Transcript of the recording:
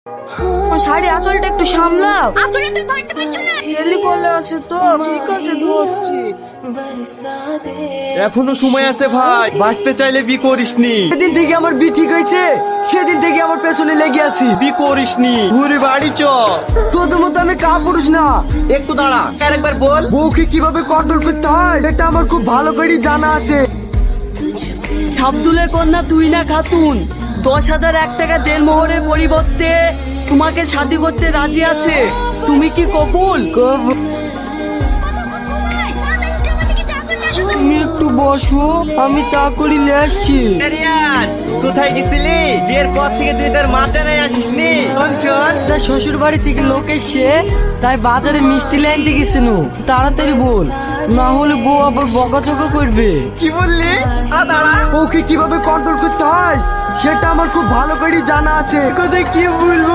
আমার শাড়ি আঁচলটা একটু সামলাও। আঁচলে তুই ধরতে পারছো না? ছেলে বলে আছে তো, ঠিক আছে ধরছি। এখনো সময় আছে ভাই, বাঁচতে চাইলে বি করিসনি। সেদিন থেকে আমার বি ঠিক হয়েছে, সেদিন থেকে আমার পেছনে লেগে আছি। বি করিসনি, ঘুরে বাড়ি চ। তোদের মতো আমি কাপুরুষ না। একটু দাঁড়া, আরেকবার বল। বউকে কিভাবে কন্ট্রোল করতে হয় এটা আমার খুব ভালো করে জানা আছে। সাবদুলের কন্যা তুই না খাতুন 10,001 টাকা দেনমোহরের পরিবর্তে তোমাকে শাদী করতে রাজি আছে, তুমি কি কবুল? তুমি একটু বসো, আমি চা করি নিয়ে আসছি। রিয়াজ, কোথায় গেছিলি? বিয়ের পর থেকে তুই তোর মাচানায় আসিসনি। শোন শোন, তার শ্বশুর বাড়ি থেকে লোক এসে তাই বাজারে মিষ্টি লাইনতে গেছিল। তাড়াতাড়ি বল, না হলে বউ আবার বকাঝকা করবে। কি বললি? দাঁড়া। বউকে কিভাবে কন্ট্রোল করতে হয় সেটা আমার খুব ভালো করে জানা আছে। কথা কি বলবো